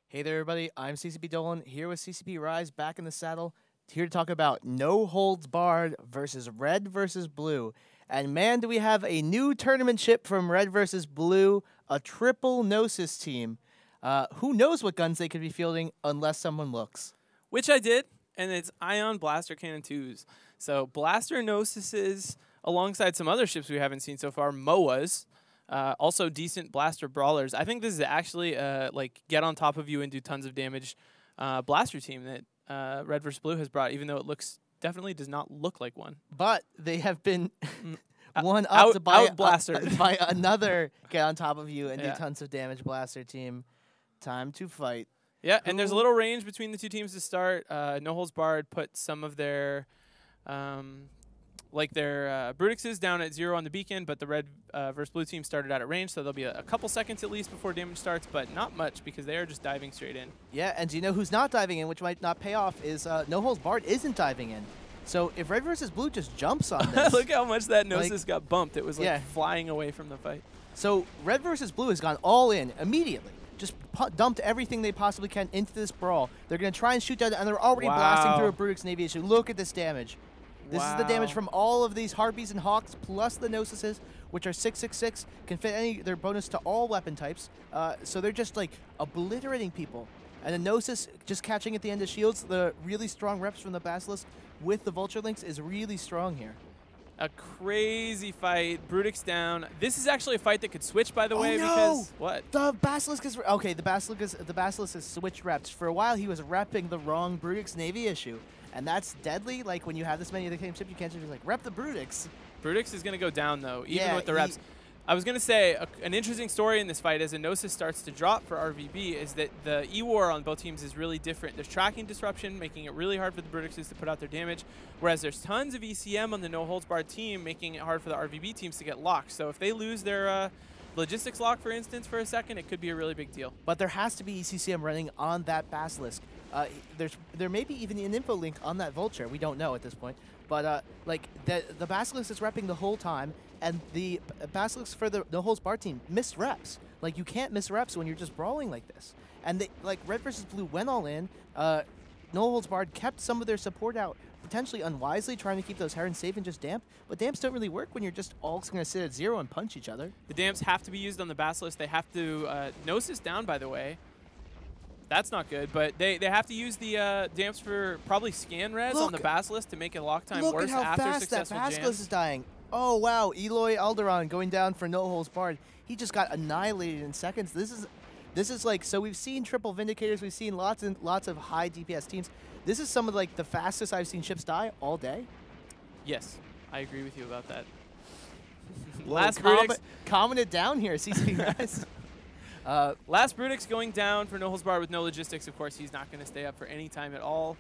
Hey there, everybody. I'm CCP Dolan here with CCP Rise back in the saddle, here to talk about No Holds Barred versus Red versus Blue. And man, do we have a new tournament ship from Red versus Blue, a triple Gnosis team. Who knows what guns they could be fielding unless someone looks. Which I did, and it's Ion Blaster Cannon 2s. So Blaster Gnosises, alongside some other ships we haven't seen so far, MOAs. Also decent blaster brawlers. I think this is actually like get on top of you and do tons of damage blaster team that Red vs. Blue has brought, even though it definitely does not look like one. But they have been one up by blastered by another get on top of you and do tons of damage blaster team. Time to fight. Yeah, and there's a little range between the two teams to start. No Holds Barred put some of their Brutixes down at 0 on the beacon, but the Red versus Blue team started out at range, so there'll be a couple seconds at least before damage starts, but not much because they are just diving straight in. Yeah, and do you know who's not diving in, which might not pay off, is No Holds Barred isn't diving in. So if Red versus Blue just jumps on this... Look how much that Gnosis got bumped. It was like flying away from the fight. So Red versus Blue has gone all in immediately. Just dumped everything they possibly can into this brawl. They're going to try and shoot down, and they're already blasting through a Brutix Navy issue. Look at this damage. This is the damage from all of these Harpies and Hawks, plus the Gnosises, which are 666, can fit their bonus to all weapon types. So they're just like obliterating people. And the Gnosis just catching at the end of shields. The really strong reps from the Basilisk with the Vulture Links is really strong here. A crazy fight. Brutix down. This is actually a fight that could switch, by the way, because what? The Basilisk is okay. The Basilisk has switched reps. For a while, he was repping the wrong Brutix Navy issue, and that's deadly. Like when you have this many of the same ship, you can't just be like rep the Brutix. Brutix is going to go down though, even with the reps. I was going to say an interesting story in this fight as a Gnosis starts to drop for RVB is that the E-War on both teams is really different. There's tracking disruption, making it really hard for the Brutixes to put out their damage, whereas there's tons of ECM on the No Holds Barred team, making it hard for the RVB teams to get locked. So if they lose their logistics lock, for instance, for a second, it could be a really big deal. But there has to be ECCM running on that Basilisk. There may be even an info link on that Vulture. We don't know at this point. But like the Basilisk is repping the whole time, and the Basilisk for the No Holds Barred team missed reps. Like you can't miss reps when you're just brawling like this. And they, like Red versus Blue went all in. No Holds Barred kept some of their support out, potentially unwisely, trying to keep those Herons safe and just damp. But damps don't really work when you're just all going to sit at 0 and punch each other. The damps have to be used on the Basilisk. They have to Gnosis down, by the way. That's not good, but they have to use the damps for probably scan res on the Basilisk to make it lock time worse after successful that Basilisk is dying. Oh wow, Eloy Alderaan going down for No Holds Barred. He just got annihilated in seconds. This is like, so we've seen triple Vindicators, we've seen lots and lots of high DPS teams. This is some of like the fastest I've seen ships die all day. Yes, I agree with you about that. Last calming it down here, CCP guys. Last Brutix going down for No Holds Barred with no logistics. Of course, he's not going to stay up for any time at all.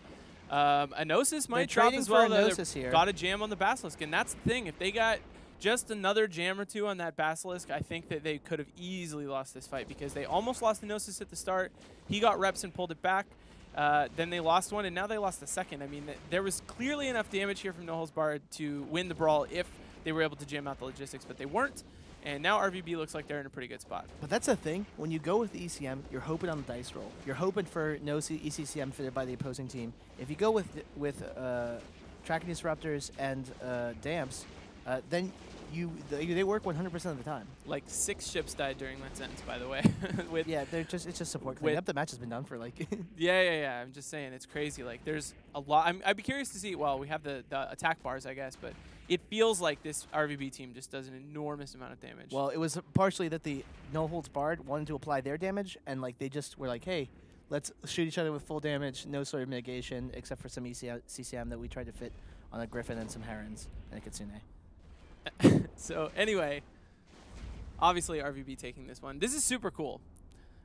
A Gnosis might drop as well. Got a jam on the Basilisk, and that's the thing. If they got just another jam or two on that Basilisk, I think that they could have easily lost this fight because they almost lost the Gnosis at the start. He got reps and pulled it back. Then they lost one, and now they lost the second. I mean, there was clearly enough damage here from No Holds Barred to win the brawl if they were able to jam out the logistics, but they weren't. And now RVB looks like they're in a pretty good spot. But that's the thing. When you go with the ECM, you're hoping on the dice roll. You're hoping for no ECCM fitted by the opposing team. If you go with tracking disruptors and damps, then they work 100% of the time. Like 6 ships died during that sentence, by the way. It's just support cleanup. The match has been done for like. yeah. I'm just saying it's crazy. Like there's a lot. I'd be curious to see. Well, we have the attack bars, I guess, but it feels like this RVB team just does an enormous amount of damage. Well, it was partially that the No Holds Barred wanted to apply their damage, and like they just were like, hey, let's shoot each other with full damage, no sort of mitigation, except for some CCM that we tried to fit on a Griffin and some Herons and a Kitsune. So anyway, obviously RVB taking this one. This is super cool.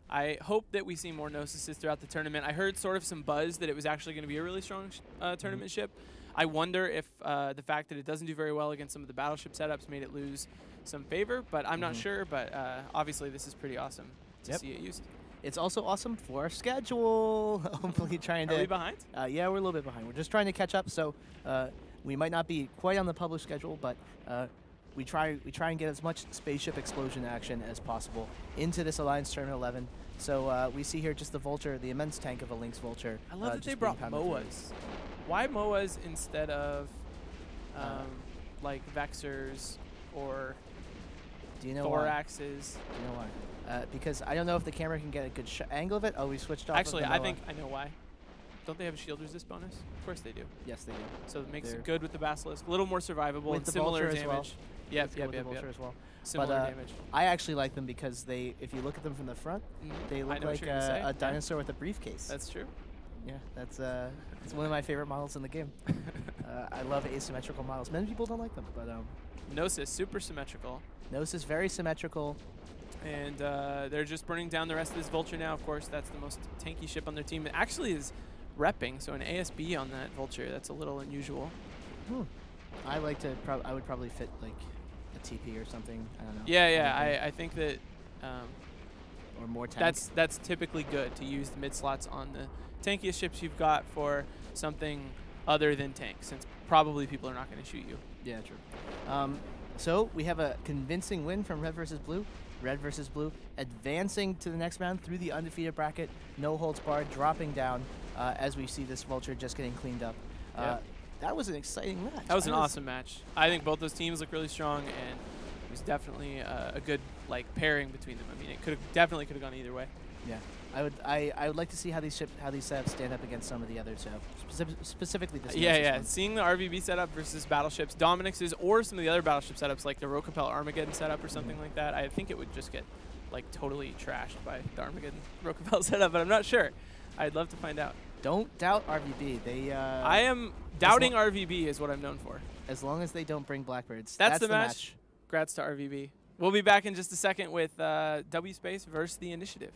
I hope that we see more Gnosises throughout the tournament. I heard sort of some buzz that it was actually going to be a really strong tournament ship. I wonder if the fact that it doesn't do very well against some of the battleship setups made it lose some favor, but I'm not sure. But obviously this is pretty awesome to see it used. It's also awesome for our schedule. Hopefully trying to... Are we behind? Yeah, we're a little bit behind. We're just trying to catch up, so we might not be quite on the published schedule, but we try and get as much spaceship explosion action as possible into this Alliance Tournament 11 So we see here just the Vulture, the immense tank of a Lynx Vulture. I love that they brought MOAs. Why MOAs instead of like Vexers or Thoraxes? Do you know why? Because I don't know if the camera can get a good angle of it. Oh, we switched off. Actually, I think I know why. Don't they have a shield resist bonus? Of course they do. Yes, they do. So it makes it good with the Basilisk. A little more survivable and similar damage. Yep. As well. Similar damage. I actually like them because if you look at them from the front, they look like a dinosaur with a briefcase. That's true. Yeah, that's it's one of my favorite models in the game. I love asymmetrical models. Many people don't like them, but Gnosis, super symmetrical. Gnosis, very symmetrical. And they're just burning down the rest of this Vulture now. Of course, that's the most tanky ship on their team. It actually is repping, so an ASB on that Vulture, that's a little unusual. I like to. I would probably fit like a TP or something. I don't know. Yeah. I think that. Or more tank. That's typically good to use the mid slots on the tankiest ships you've got for something other than tank, since probably people are not going to shoot you. Yeah, true. So we have a convincing win from Red versus Blue. Red versus Blue advancing to the next round through the undefeated bracket. No holds barred, dropping down as we see this Vulture just getting cleaned up. That was an exciting match. That was an awesome match. I think both those teams look really strong, and it was definitely a good pairing between them. I mean, it definitely could have gone either way. Yeah, I would like to see how these setups stand up against some of the others. So specifically this. Yeah. Seeing the RVB setup versus battleships, Dominic's or some of the other battleship setups like the Rokapel Armageddon setup or something like that. I think it would just get like totally trashed by the Armageddon Rokapel setup, but I'm not sure. I'd love to find out. Don't doubt RVB. They. I am doubting RVB is what I'm known for. As long as they don't bring Blackbirds. That's the match. Congrats to RVB. We'll be back in just a second with W Space versus the Initiative.